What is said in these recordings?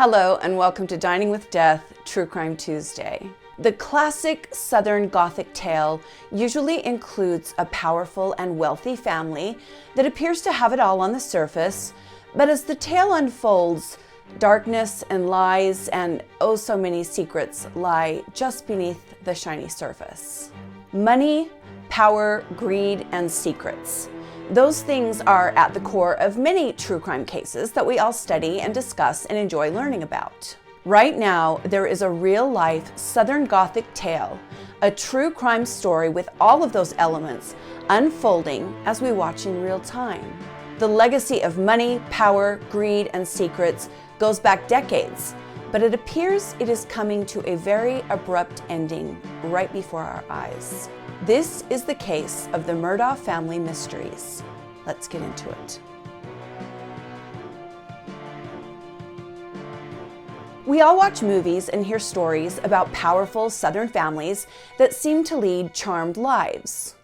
Hello and welcome to Dining with Death, True Crime Tuesday. The classic Southern Gothic tale usually includes a powerful and wealthy family that appears to have it all on the surface, but as the tale unfolds, darkness and lies and oh so many secrets lie just beneath the shiny surface. Money, power, greed, and secrets. Those things are at the core of many true crime cases that we all study and discuss and enjoy learning about. Right now, there is a real-life Southern Gothic tale, a true crime story with all of those elements unfolding as we watch in real time. The legacy of money, power, greed, and secrets goes back decades, but it appears it is coming to a very abrupt ending right before our eyes. This is the case of the Murdaugh Family Mysteries. Let's get into it. We all watch movies and hear stories about powerful Southern families that seem to lead charmed lives.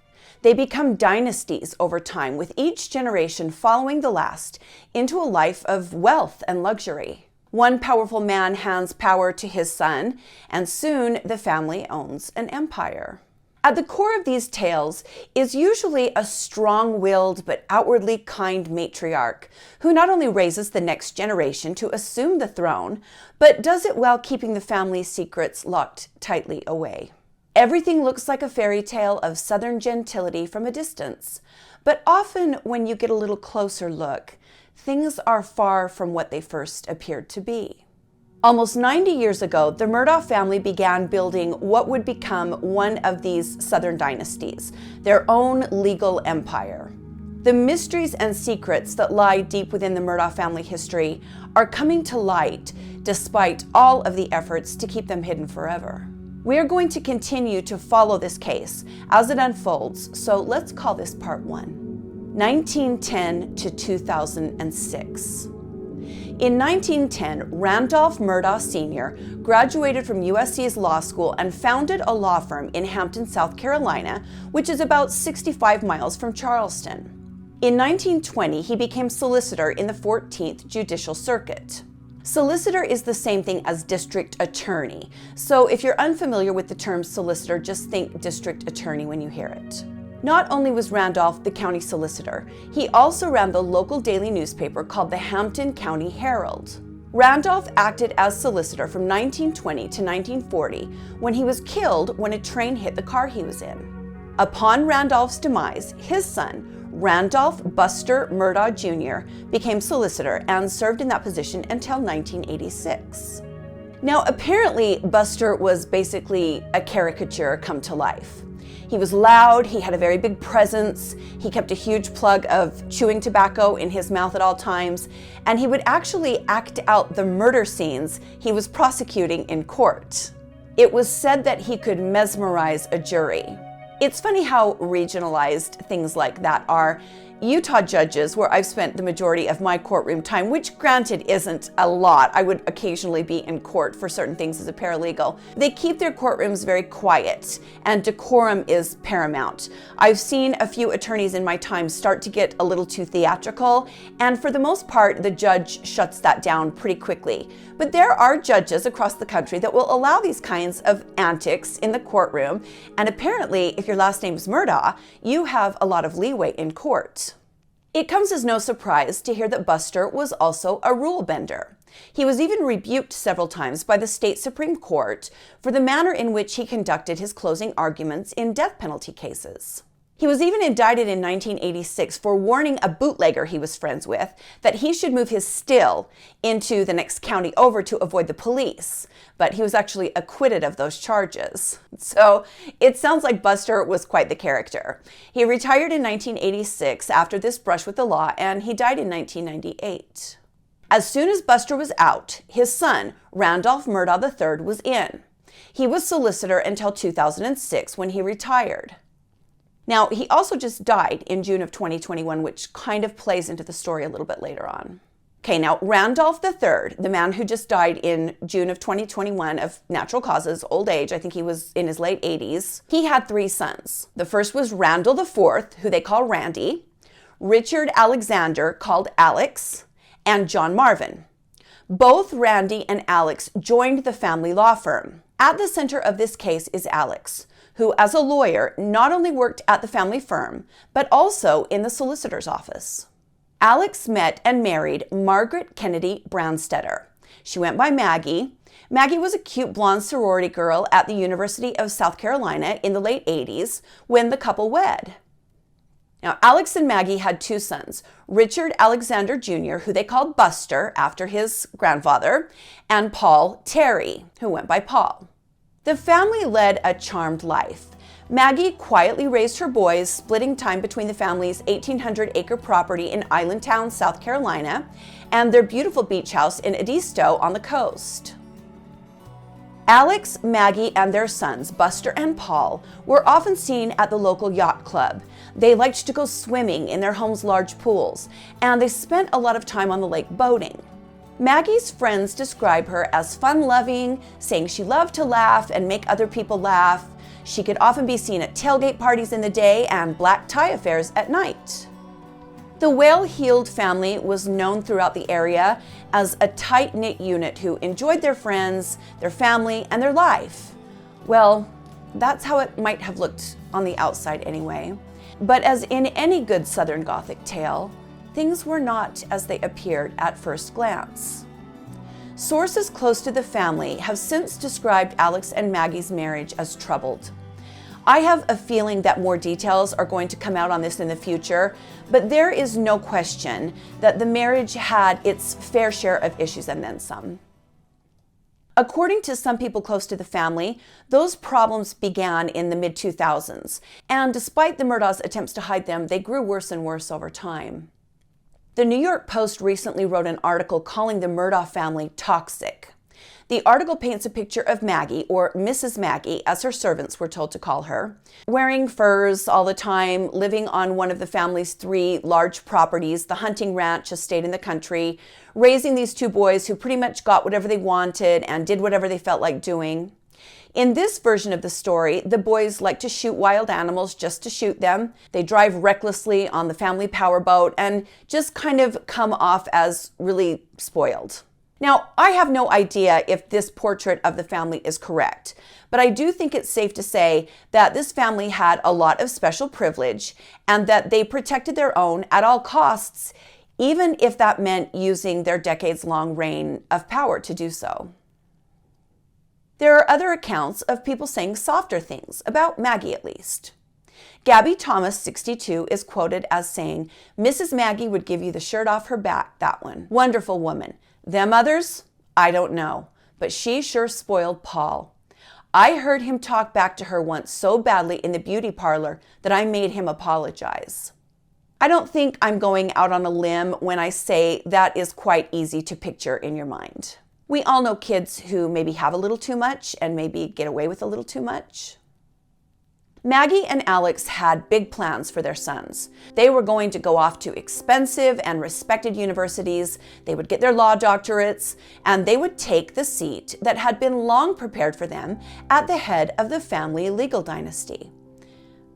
They become dynasties over time, with each generation following the last into a life of wealth and luxury. One powerful man hands power to his son, and soon the family owns an empire. At the core of these tales is usually a strong-willed but outwardly kind matriarch who not only raises the next generation to assume the throne, but does it while keeping the family's secrets locked tightly away. Everything looks like a fairy tale of Southern gentility from a distance, but often when you get a little closer look, things are far from what they first appeared to be. Almost 90 years ago, the Murdaugh family began building what would become one of these Southern dynasties, their own legal empire. The mysteries and secrets that lie deep within the Murdaugh family history are coming to light despite all of the efforts to keep them hidden forever. We are going to continue to follow this case as it unfolds, so let's call this part 1. 1910 to 2006. In 1910, Randolph Murdaugh Sr. graduated from USC's law school and founded a law firm in Hampton, South Carolina, which is about 65 miles from Charleston. In 1920, he became solicitor in the 14th Judicial Circuit. Solicitor is the same thing as district attorney, so if you're unfamiliar with the term solicitor, just think district attorney when you hear it. Not only was Randolph the county solicitor, he also ran the local daily newspaper called the Hampton County Herald. Randolph acted as solicitor from 1920 to 1940 when he was killed when a train hit the car he was in. Upon Randolph's demise, his son, Randolph Buster Murdaugh Jr., became solicitor and served in that position until 1986. Now, apparently, Buster was basically a caricature come to life. He was loud, he had a very big presence, he kept a huge plug of chewing tobacco in his mouth at all times, and he would actually act out the murder scenes he was prosecuting in court. It was said that he could mesmerize a jury. It's funny how regionalized things like that are. Utah judges, where I've spent the majority of my courtroom time, which granted isn't a lot, I would occasionally be in court for certain things as a paralegal, they keep their courtrooms very quiet, and decorum is paramount. I've seen a few attorneys in my time start to get a little too theatrical, and for the most part, the judge shuts that down pretty quickly. But there are judges across the country that will allow these kinds of antics in the courtroom, and apparently, if your last name is Murdaugh, you have a lot of leeway in court. It comes as no surprise to hear that Buster was also a rule bender. He was even rebuked several times by the state Supreme Court for the manner in which he conducted his closing arguments in death penalty cases. He was even indicted in 1986 for warning a bootlegger he was friends with that he should move his still into the next county over to avoid the police, but he was actually acquitted of those charges. So it sounds like Buster was quite the character. He retired in 1986 after this brush with the law, and he died in 1998. As soon as Buster was out, his son, Randolph Murdaugh III, was in. He was solicitor until 2006 when he retired. Now, he also just died in June of 2021, which kind of plays into the story a little bit later on. Okay, now Randolph III, the man who just died in June of 2021 of natural causes, old age, I think he was in his late 80s, he had 3 sons. The first was Randall IV, who they call Randy, Richard Alexander, called Alex, and John Marvin. Both Randy and Alex joined the family law firm. At the center of this case is Alex, who as a lawyer not only worked at the family firm, but also in the solicitor's office. Alex met and married Margaret Kennedy Brownstetter. She went by Maggie. Maggie was a cute blonde sorority girl at the University of South Carolina in the late 80s when the couple wed. Now, Alex and Maggie had two sons, Richard Alexander Jr., who they called Buster after his grandfather, and Paul Terry, who went by Paul. The family led a charmed life. Maggie quietly raised her boys, splitting time between the family's 1,800-acre property in Islandton, South Carolina, and their beautiful beach house in Edisto on the coast. Alex, Maggie, and their sons, Buster and Paul, were often seen at the local yacht club. They liked to go swimming in their home's large pools, and they spent a lot of time on the lake boating. Maggie's friends describe her as fun-loving, saying she loved to laugh and make other people laugh. She could often be seen at tailgate parties in the day and black tie affairs at night. The well-heeled family was known throughout the area as a tight-knit unit who enjoyed their friends, their family, and their life. Well, that's how it might have looked on the outside anyway. But as in any good Southern Gothic tale, things were not as they appeared at first glance. Sources close to the family have since described Alex and Maggie's marriage as troubled. I have a feeling that more details are going to come out on this in the future, but there is no question that the marriage had its fair share of issues and then some. According to some people close to the family, those problems began in the mid-2000s, and despite the Murdaughs' attempts to hide them, they grew worse and worse over time. The New York Post recently wrote an article calling the Murdaugh family toxic. The article paints a picture of Maggie, or Mrs. Maggie, as her servants were told to call her, wearing furs all the time, living on one of the family's 3 large properties, the hunting ranch estate in the country, raising these 2 boys who pretty much got whatever they wanted and did whatever they felt like doing. In this version of the story, the boys like to shoot wild animals just to shoot them. They drive recklessly on the family powerboat and just kind of come off as really spoiled. Now, I have no idea if this portrait of the family is correct, but I do think it's safe to say that this family had a lot of special privilege and that they protected their own at all costs, even if that meant using their decades-long reign of power to do so. There are other accounts of people saying softer things, about Maggie at least. Gabby Thomas, 62, is quoted as saying, "Mrs. Maggie would give you the shirt off her back, that one. Wonderful woman. Them others, I don't know, but she sure spoiled Paul. I heard him talk back to her once so badly in the beauty parlor that I made him apologize." I don't think I'm going out on a limb when I say that is quite easy to picture in your mind. We all know kids who maybe have a little too much and maybe get away with a little too much. Maggie and Alex had big plans for their sons. They were going to go off to expensive and respected universities, they would get their law doctorates, and they would take the seat that had been long prepared for them at the head of the family legal dynasty.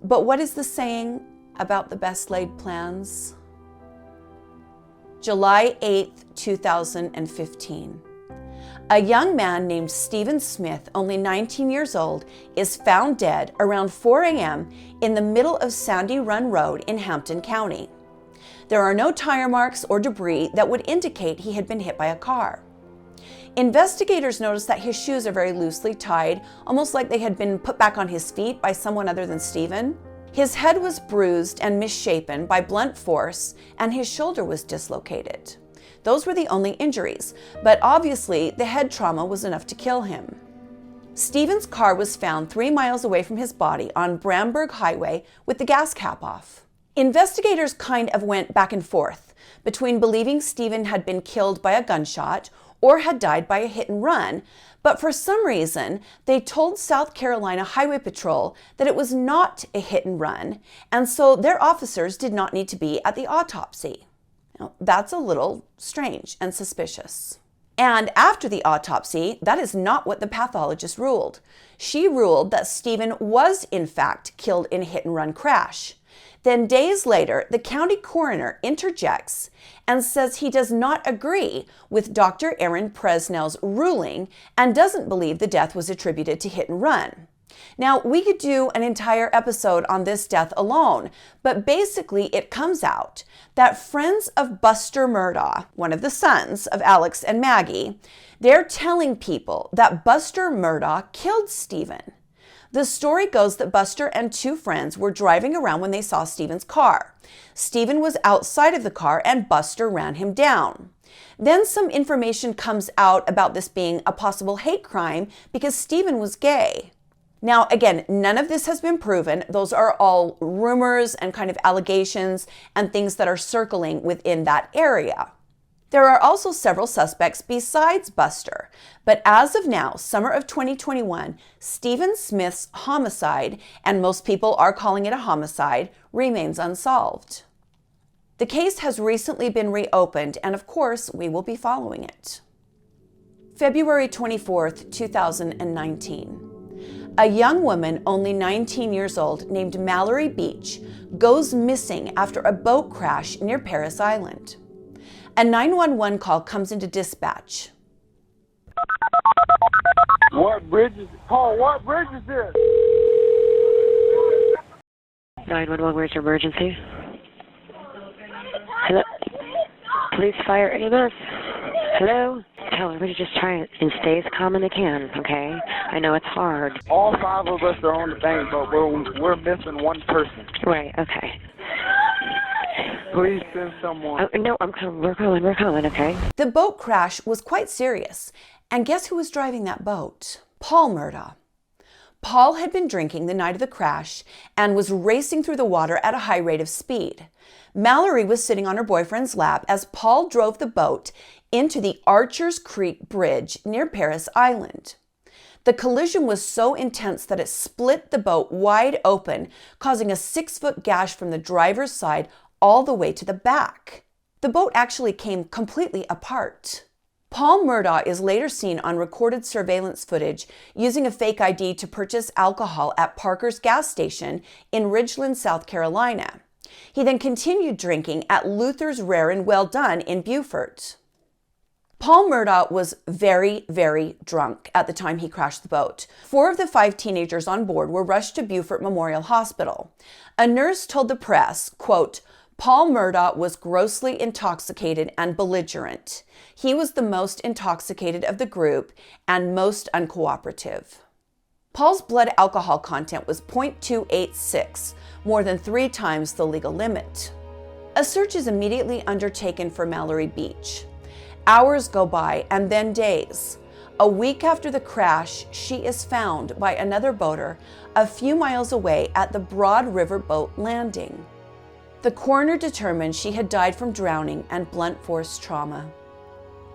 But what is the saying about the best laid plans? July 8th, 2015. A young man named Stephen Smith, only 19 years old, is found dead around 4 a.m. in the middle of Sandy Run Road in Hampton County. There are no tire marks or debris that would indicate he had been hit by a car. Investigators noticed that his shoes are very loosely tied, almost like they had been put back on his feet by someone other than Stephen. His head was bruised and misshapen by blunt force, and his shoulder was dislocated. Those were the only injuries, but obviously the head trauma was enough to kill him. Stephen's car was found 3 miles away from his body on Bramberg Highway with the gas cap off. Investigators kind of went back and forth between believing Stephen had been killed by a gunshot or had died by a hit and run, but for some reason, they told South Carolina Highway Patrol that it was not a hit and run, and so their officers did not need to be at the autopsy. Now, that's a little strange and suspicious. And after the autopsy, that is not what the pathologist ruled. She ruled that Stephen was in fact killed in a hit-and-run crash. Then days later, the county coroner interjects and says he does not agree with Dr. Aaron Presnell's ruling and doesn't believe the death was attributed to hit and run. Now, we could do an entire episode on this death alone, but basically it comes out that friends of Buster Murdaugh, one of the sons of Alex and Maggie, they're telling people that Buster Murdaugh killed Stephen. The story goes that Buster and two friends were driving around when they saw Stephen's car. Stephen was outside of the car and Buster ran him down. Then some information comes out about this being a possible hate crime because Stephen was gay. Now, again, none of this has been proven. Those are all rumors and kind of allegations and things that are circling within that area. There are also several suspects besides Buster, but as of now, summer of 2021, Stephen Smith's homicide, and most people are calling it a homicide, remains unsolved. The case has recently been reopened, and of course, we will be following it. February 24th, 2019. A young woman, only 19 years old, named Mallory Beach, goes missing after a boat crash near Paris Island. A 911 call comes into dispatch. What bridge is this? 911, where's your emergency? Hello? Police, fire, EMS. Hello? Tell everybody just try and stay as calm as they can, okay? I know it's hard. All five of us are on the bank, but we're missing one person. Right, okay. Please send someone. Oh, no, we're calling, okay? The boat crash was quite serious, and guess who was driving that boat? Paul Murdaugh. Paul had been drinking the night of the crash and was racing through the water at a high rate of speed. Mallory was sitting on her boyfriend's lap as Paul drove the boat into the Archers Creek Bridge near Paris Island. The collision was so intense that it split the boat wide open, causing a 6-foot gash from the driver's side all the way to the back. The boat actually came completely apart. Paul Murdaugh is later seen on recorded surveillance footage using a fake ID to purchase alcohol at Parker's gas station in Ridgeland, South Carolina. He then continued drinking at Luther's Rare and Well Done in Beaufort. Paul Murdaugh was very, very drunk at the time he crashed the boat. 4 of the 5 teenagers on board were rushed to Beaufort Memorial Hospital. A nurse told the press, quote, Paul Murdaugh was grossly intoxicated and belligerent. He was the most intoxicated of the group and most uncooperative. Paul's blood alcohol content was 0.286, more than 3 times the legal limit. A search is immediately undertaken for Mallory Beach. Hours go by and then days. A week after the crash, she is found by another boater a few miles away at the Broad River Boat Landing. The coroner determined she had died from drowning and blunt force trauma.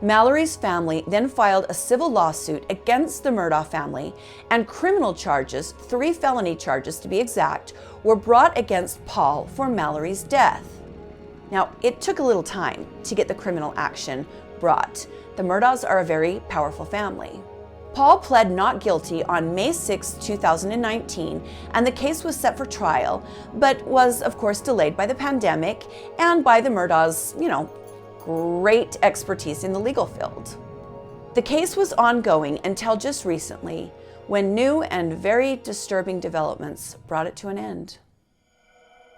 Mallory's family then filed a civil lawsuit against the Murdaugh family, and criminal charges, 3 felony charges to be exact, were brought against Paul for Mallory's death. Now, it took a little time to get the criminal action brought. The Murdaughs are a very powerful family. Paul pled not guilty on May 6, 2019, and the case was set for trial, but was, of course, delayed by the pandemic and by the Murdaughs', great expertise in the legal field. The case was ongoing until just recently, when new and very disturbing developments brought it to an end.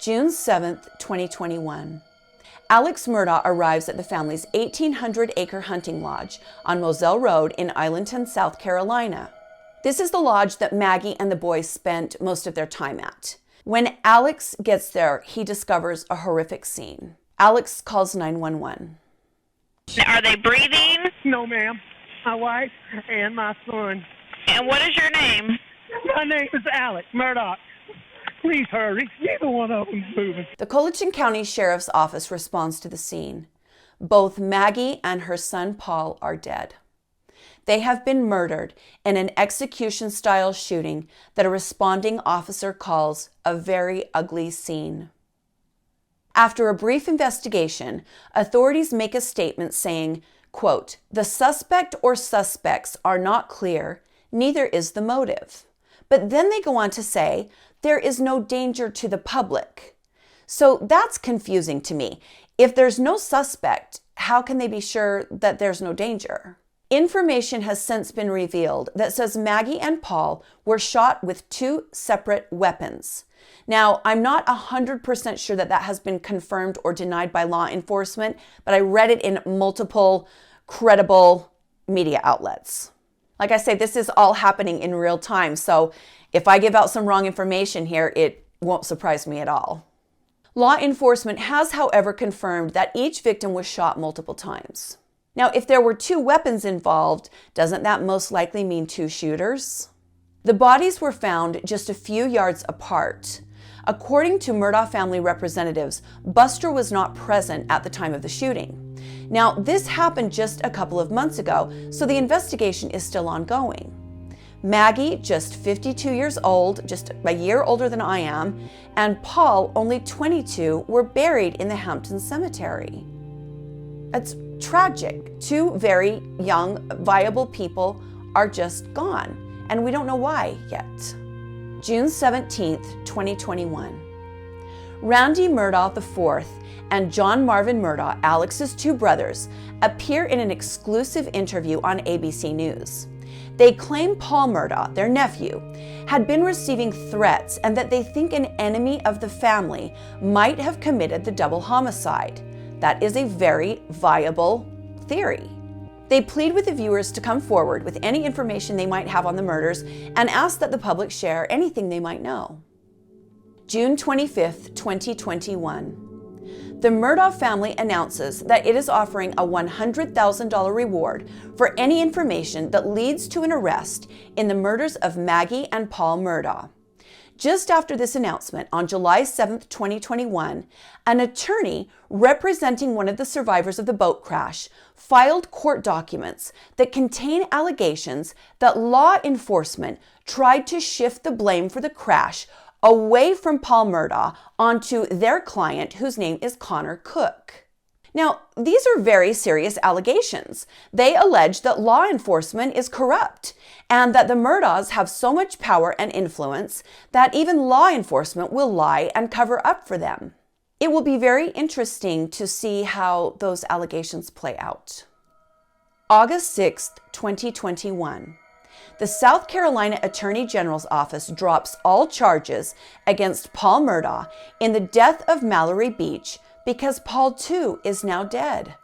June 7, 2021. Alex Murdaugh arrives at the family's 1,800-acre hunting lodge on Moselle Road in Islandton, South Carolina. This is the lodge that Maggie and the boys spent most of their time at. When Alex gets there, he discovers a horrific scene. Alex calls 911. Are they breathing? No, ma'am. My wife and my son. And what is your name? My name is Alex Murdaugh. Please hurry. Neither one of them's moving. The Colleton County Sheriff's Office responds to the scene. Both Maggie and her son Paul are dead. They have been murdered in an execution-style shooting that a responding officer calls a very ugly scene. After a brief investigation, authorities make a statement saying, quote, "The suspect or suspects are not clear, neither is the motive." But then they go on to say, there is no danger to the public. So that's confusing to me. If there's no suspect, how can they be sure that there's no danger? Information has since been revealed that says Maggie and Paul were shot with 2 separate weapons. Now, I'm not 100% sure that that has been confirmed or denied by law enforcement, but I read it in multiple credible media outlets. Like I say, this is all happening in real time, so if I give out some wrong information here, it won't surprise me at all. Law enforcement has, however, confirmed that each victim was shot multiple times. Now, if there were 2 weapons involved, doesn't that most likely mean 2 shooters? The bodies were found just a few yards apart. According to Murdaugh family representatives, Buster was not present at the time of the shooting. Now, this happened just a couple of months ago, so the investigation is still ongoing. Maggie, just 52 years old, just a year older than I am, and Paul, only 22, were buried in the Hampton Cemetery. It's tragic. 2 very young, viable people are just gone, and we don't know why yet. June 17th, 2021. Randy Murdaugh IV and John Marvin Murdaugh, Alex's 2 brothers, appear in an exclusive interview on ABC News. They claim Paul Murdaugh, their nephew, had been receiving threats and that they think an enemy of the family might have committed the double homicide. That is a very viable theory. They plead with the viewers to come forward with any information they might have on the murders and ask that the public share anything they might know. June 25th, 2021. The Murdaugh family announces that it is offering a $100,000 reward for any information that leads to an arrest in the murders of Maggie and Paul Murdaugh. Just after this announcement, on July 7th, 2021, an attorney representing one of the survivors of the boat crash filed court documents that contain allegations that law enforcement tried to shift the blame for the crash away from Paul Murdaugh onto their client, whose name is Connor Cook. Now, these are very serious allegations. They allege that law enforcement is corrupt and that the Murdaughs have so much power and influence that even law enforcement will lie and cover up for them. It will be very interesting to see how those allegations play out. August 6th, 2021. The South Carolina Attorney General's office drops all charges against Paul Murdaugh in the death of Mallory Beach because Paul too is now dead.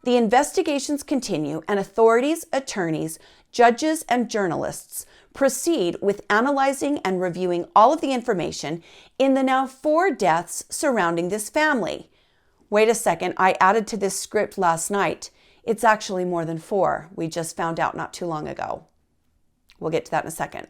The investigations continue and authorities, attorneys, judges, and journalists proceed with analyzing and reviewing all of the information in the now 4 deaths surrounding this family. Wait a second, I added to this script last night. It's actually more than 4. We just found out not too long ago. We'll get to that in a second.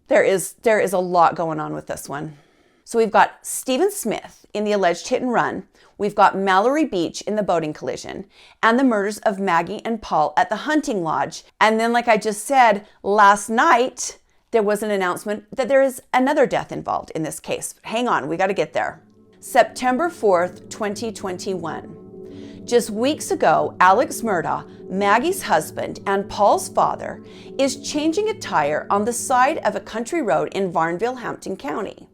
There is a lot going on with this one. So we've got Stephen Smith in the alleged hit and run. We've got Mallory Beach in the boating collision and the murders of Maggie and Paul at the hunting lodge. And then, like I just said, last night, there was an announcement that there is another death involved in this case. Hang on, we got to get there. September 4th, 2021. Just weeks ago, Alex Murdaugh, Maggie's husband and Paul's father, is changing a tire on the side of a country road in Varnville, Hampton County.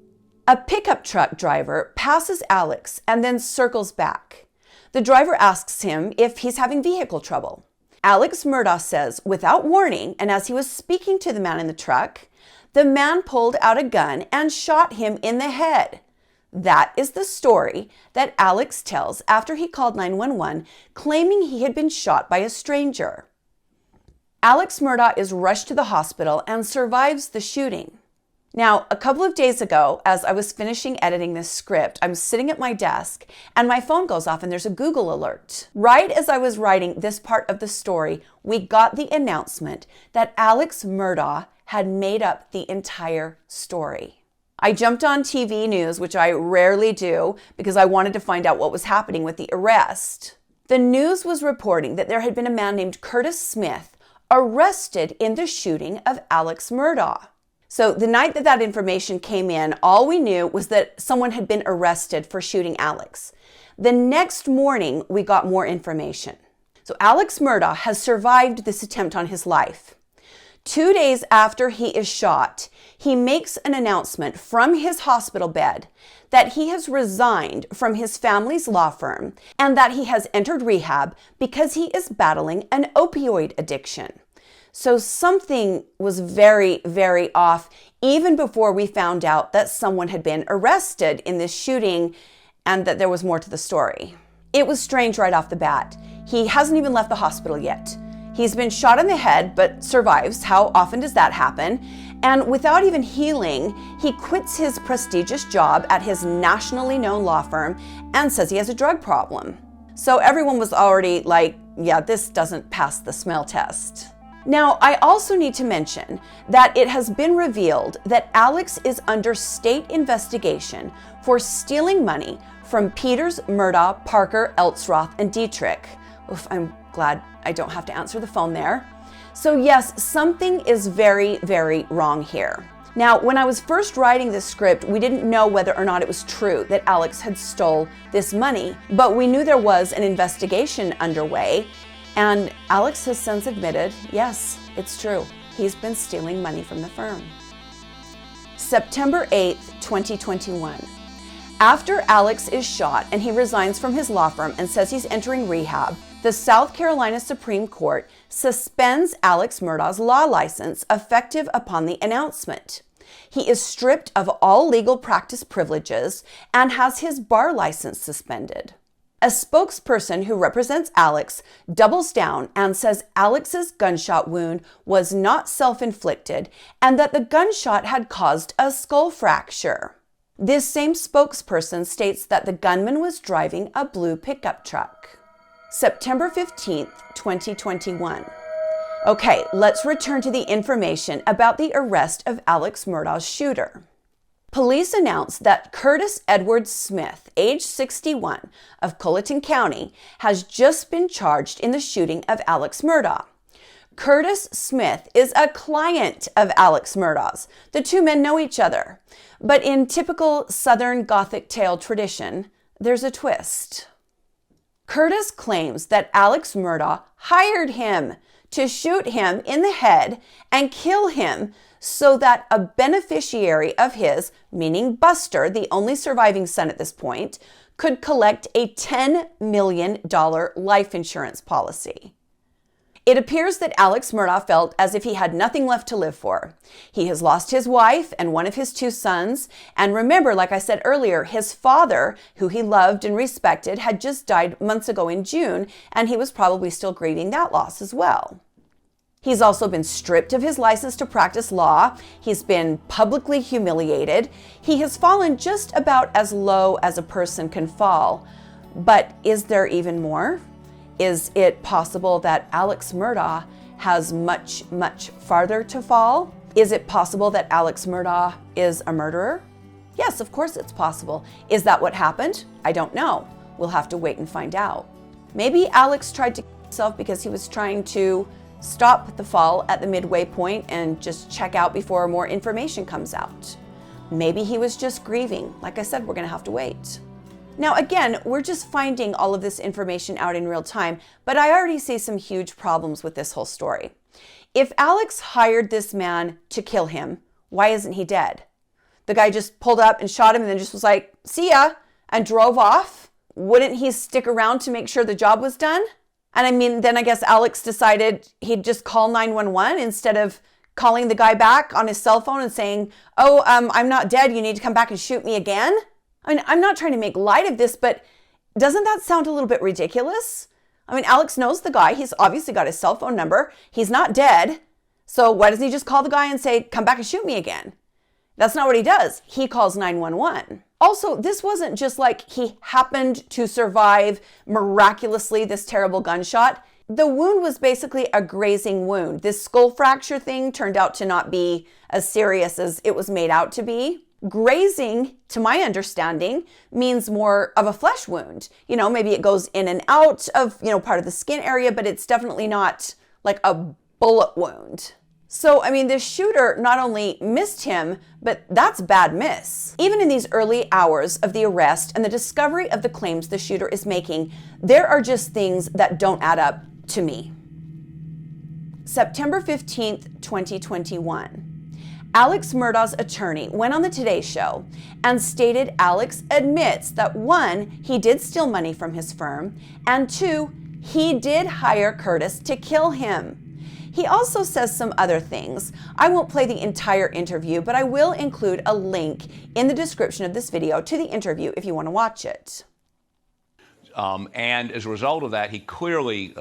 A pickup truck driver passes Alex and then circles back. The driver asks him if he's having vehicle trouble. Alex Murdaugh says, without warning, and as he was speaking to the man in the truck, the man pulled out a gun and shot him in the head. That is the story that Alex tells after he called 911, claiming he had been shot by a stranger. Alex Murdaugh is rushed to the hospital and survives the shooting. Now, a couple of days ago, as I was finishing editing this script, I'm sitting at my desk and my phone goes off and there's a Google alert. Right as I was writing this part of the story, we got the announcement that Alex Murdaugh had made up the entire story. I jumped on TV news, which I rarely do, because I wanted to find out what was happening with the arrest. The news was reporting that there had been a man named Curtis Smith arrested in the shooting of Alex Murdaugh. So the night that that information came in, all we knew was that someone had been arrested for shooting Alex. The next morning, we got more information. So Alex Murdaugh has survived this attempt on his life. 2 days after he is shot, he makes an announcement from his hospital bed that he has resigned from his family's law firm and that he has entered rehab because he is battling an opioid addiction. So something was very, very off even before we found out that someone had been arrested in this shooting and that there was more to the story. It was strange right off the bat. He hasn't even left the hospital yet. He's been shot in the head but survives. How often does that happen? And without even healing, he quits his prestigious job at his nationally known law firm and says he has a drug problem. So everyone was already like, yeah, this doesn't pass the smell test. Now, I also need to mention that it has been revealed that Alex is under state investigation for stealing money from Peters, Murdaugh, Parker, Eltsroth, and Dietrich. Oof, I'm glad I don't have to answer the phone there. So yes, something is very, very wrong here. Now, when I was first writing this script, we didn't know whether or not it was true that Alex had stole this money, but we knew there was an investigation underway, and Alex has since admitted, yes, it's true. He's been stealing money from the firm. September 8th, 2021. After Alex is shot and he resigns from his law firm and says he's entering rehab, the South Carolina Supreme Court suspends Alex Murdaugh's law license effective upon the announcement. He is stripped of all legal practice privileges and has his bar license suspended. A spokesperson who represents Alex doubles down and says Alex's gunshot wound was not self-inflicted and that the gunshot had caused a skull fracture. This same spokesperson states that the gunman was driving a blue pickup truck. September 15th, 2021. Okay, let's return to the information about the arrest of Alex Murdaugh's shooter. Police announced that Curtis Edward Smith, age 61, of Colleton County, has just been charged in the shooting of Alex Murdaugh. Curtis Smith is a client of Alex Murdaugh's. The two men know each other. But in typical Southern Gothic tale tradition, there's a twist. Curtis claims that Alex Murdaugh hired him to shoot him in the head and kill him so that a beneficiary of his, meaning Buster, the only surviving son at this point, could collect a $10 million life insurance policy. It appears that Alex Murdaugh felt as if he had nothing left to live for. He has lost his wife and one of his two sons. And remember, like I said earlier, his father, who he loved and respected, had just died months ago in June, and he was probably still grieving that loss as well. He's also been stripped of his license to practice law. He's been publicly humiliated. He has fallen just about as low as a person can fall. But is there even more? Is it possible that Alex Murdaugh has much, much farther to fall? Is it possible that Alex Murdaugh is a murderer? Yes, of course it's possible. Is that what happened? I don't know. We'll have to wait and find out. Maybe Alex tried to kill himself because he was trying to stop the fall at the midway point and just check out before more information comes out. Maybe he was just grieving. Like I said, we're going to have to wait. Now, again, we're just finding all of this information out in real time, but I already see some huge problems with this whole story. If Alex hired this man to kill him, why isn't he dead? The guy just pulled up and shot him and then just was like, see ya, and drove off. Wouldn't he stick around to make sure the job was done? And I mean, then I guess Alex decided he'd just call 911 instead of calling the guy back on his cell phone and saying, oh, I'm not dead. You need to come back and shoot me again. I mean, I'm not trying to make light of this, but doesn't that sound a little bit ridiculous? I mean, Alex knows the guy. He's obviously got his cell phone number. He's not dead. So why doesn't he just call the guy and say, come back and shoot me again? That's not what he does. He calls 911. Also, this wasn't just like he happened to survive miraculously this terrible gunshot. The wound was basically a grazing wound. This skull fracture thing turned out to not be as serious as it was made out to be. Grazing, to my understanding, means more of a flesh wound. You know, maybe it goes in and out of, part of the skin area, but it's definitely not like a bullet wound. So, I mean, this shooter not only missed him, but that's bad miss. Even in these early hours of the arrest and the discovery of the claims the shooter is making, there are just things that don't add up to me. September 15th, 2021. Alex Murdaugh's attorney went on the Today Show and stated Alex admits that 1, he did steal money from his firm, and 2, he did hire Curtis to kill him. He also says some other things. I won't play the entire interview, but I will include a link in the description of this video to the interview if you want to watch it. And as a result of that, he clearly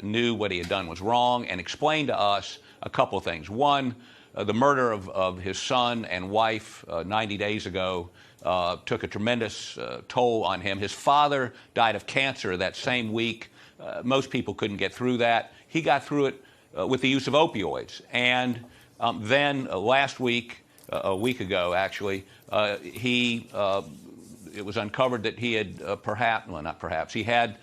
knew what he had done was wrong and explained to us a couple of things. One, the murder of his son and wife 90 days ago took a tremendous toll on him. His father died of cancer that same week. Most people couldn't get through that. He got through it with the use of opioids. And then last week, a week ago actually, it was uncovered that he had he had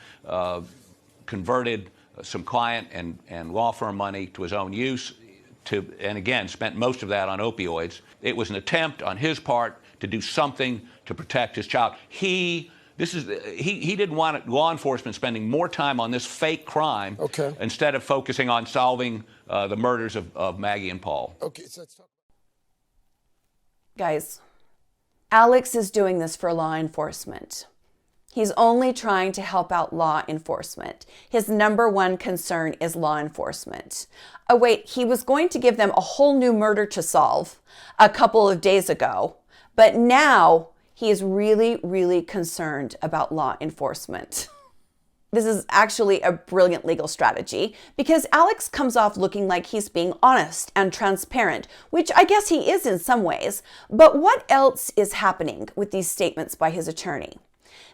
converted some client and law firm money to his own use, and again, spent most of that on opioids. It was an attempt on his part to do something to protect his child. He didn't want law enforcement spending more time on this fake crime instead of focusing on solving the murders of Maggie and Paul. Okay, so let's talk. Guys, Alex is doing this for law enforcement. He's only trying to help out law enforcement. His number one concern is law enforcement. Oh wait, he was going to give them a whole new murder to solve a couple of days ago, but now he is really, really concerned about law enforcement. This is actually a brilliant legal strategy because Alex comes off looking like he's being honest and transparent, which I guess he is in some ways. But what else is happening with these statements by his attorney?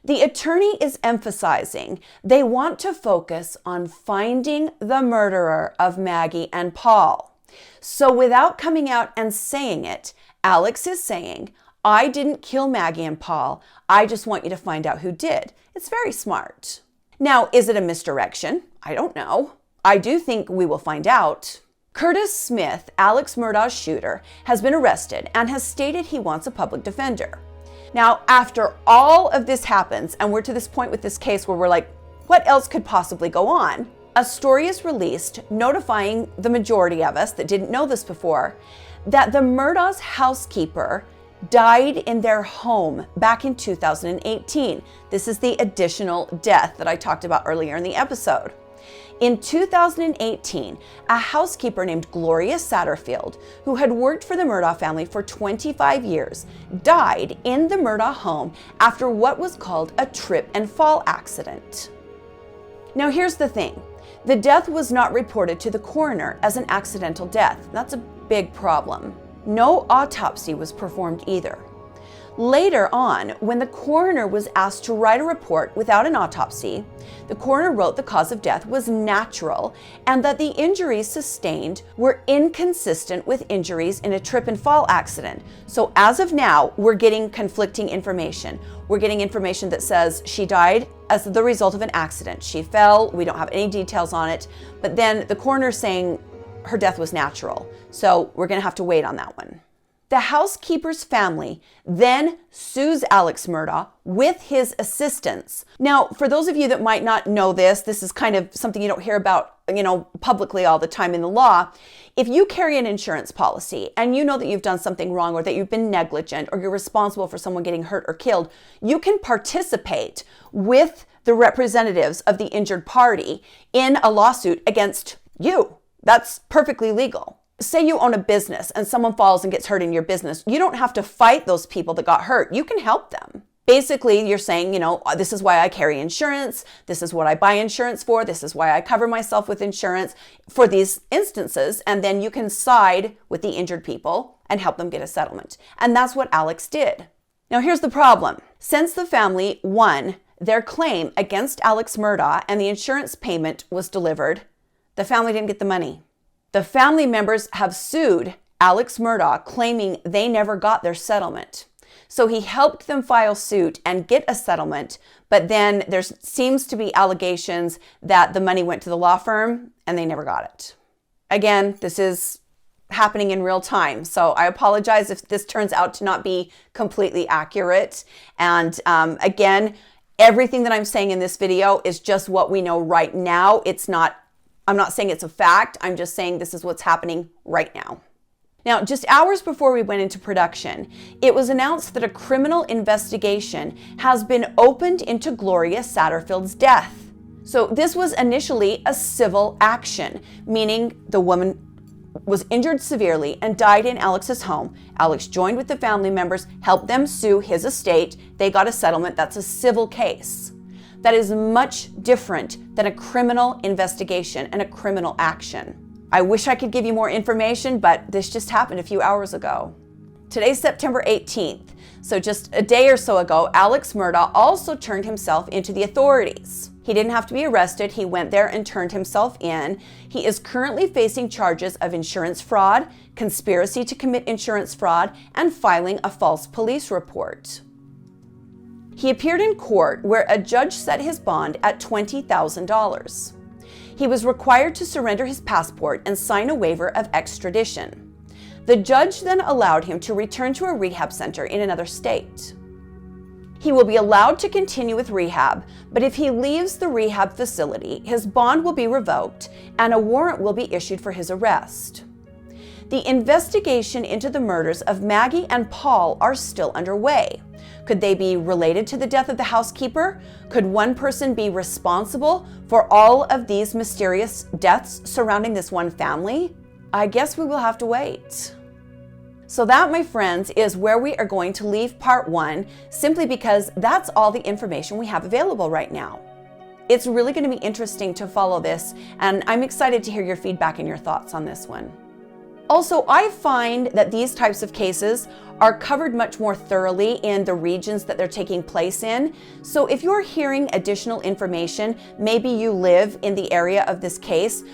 The attorney is emphasizing they want to focus on finding the murderer of Maggie and Paul. So without coming out and saying it, Alex is saying, I didn't kill Maggie and Paul. I just want you to find out who did. It's very smart. Now, is it a misdirection? I don't know. I do think we will find out. Curtis Smith, Alex Murdaugh's shooter, has been arrested and has stated he wants a public defender. Now, after all of this happens, and we're to this point with this case where we're like, what else could possibly go on? A story is released notifying the majority of us that didn't know this before that the Murdaugh's housekeeper died in their home back in 2018. This is the additional death that I talked about earlier in the episode. In 2018, a housekeeper named Gloria Satterfield, who had worked for the Murdaugh family for 25 years, died in the Murdaugh home after what was called a trip and fall accident. Now here's the thing. The death was not reported to the coroner as an accidental death. That's a big problem. No autopsy was performed either. Later on, when the coroner was asked to write a report without an autopsy, the coroner wrote the cause of death was natural and that the injuries sustained were inconsistent with injuries in a trip and fall accident. So as of now, we're getting conflicting information. We're getting information that says she died as the result of an accident. She fell, we don't have any details on it, but then the coroner saying her death was natural. So we're gonna have to wait on that one. The housekeeper's family then sues Alex Murdaugh with his assistance. Now, for those of you that might not know this, this is kind of something you don't hear about, publicly all the time in the law. If you carry an insurance policy and you know that you've done something wrong or that you've been negligent or you're responsible for someone getting hurt or killed, you can participate with the representatives of the injured party in a lawsuit against you. That's perfectly legal. Say you own a business and someone falls and gets hurt in your business. You don't have to fight those people that got hurt. You can help them. Basically, you're saying, this is why I carry insurance. This is what I buy insurance for. This is why I cover myself with insurance for these instances. And then you can side with the injured people and help them get a settlement. And that's what Alex did. Now, here's the problem. Since the family won their claim against Alex Murdaugh and the insurance payment was delivered, the family didn't get the money. The family members have sued Alex Murdaugh, claiming they never got their settlement. So he helped them file suit and get a settlement, but then there seems to be allegations that the money went to the law firm and they never got it. Again, this is happening in real time, so I apologize if this turns out to not be completely accurate. And again, everything that I'm saying in this video is just what we know right now. It's not I'm not saying it's a fact. I'm just saying this is what's happening right now. Now, just hours before we went into production, it was announced that a criminal investigation has been opened into Gloria Satterfield's death. So this was initially a civil action, meaning the woman was injured severely and died in Alex's home. Alex joined with the family members, helped them sue his estate. They got a settlement. That's a civil case. That is much different than a criminal investigation and a criminal action. I wish I could give you more information, but this just happened a few hours ago. Today's September 18th, so just a day or so ago, Alex Murdaugh also turned himself into the authorities. He didn't have to be arrested. He went there and turned himself in. He is currently facing charges of insurance fraud, conspiracy to commit insurance fraud, and filing a false police report. He appeared in court where a judge set his bond at $20,000. He was required to surrender his passport and sign a waiver of extradition. The judge then allowed him to return to a rehab center in another state. He will be allowed to continue with rehab, but if he leaves the rehab facility, his bond will be revoked and a warrant will be issued for his arrest. The investigation into the murders of Maggie and Paul are still underway. Could they be related to the death of the housekeeper? Could one person be responsible for all of these mysterious deaths surrounding this one family? I guess we will have to wait. So that, my friends, is where we are going to leave part one, simply because that's all the information we have available right now. It's really going to be interesting to follow this, and I'm excited to hear your feedback and your thoughts on this one. Also, I find that these types of cases are covered much more thoroughly in the regions that they're taking place in. So if you're hearing additional information, maybe you live in the area of this case,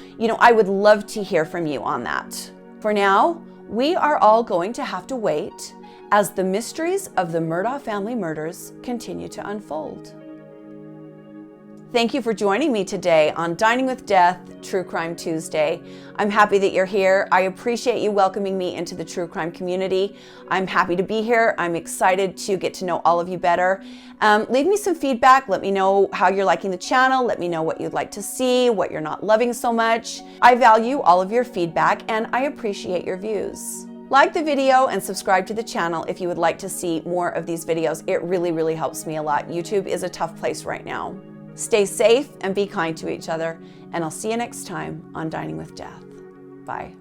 I would love to hear from you on that. For now, we are all going to have to wait as the mysteries of the Murdaugh family murders continue to unfold. Thank you for joining me today on Dining with Death, True Crime Tuesday. I'm happy that you're here. I appreciate you welcoming me into the true crime community. I'm happy to be here. I'm excited to get to know all of you better. Leave me some feedback. Let me know how you're liking the channel. Let me know what you'd like to see, what you're not loving so much. I value all of your feedback and I appreciate your views. Like the video and subscribe to the channel if you would like to see more of these videos. It really, really helps me a lot. YouTube is a tough place right now. Stay safe and be kind to each other, and I'll see you next time on Dining with Death. Bye.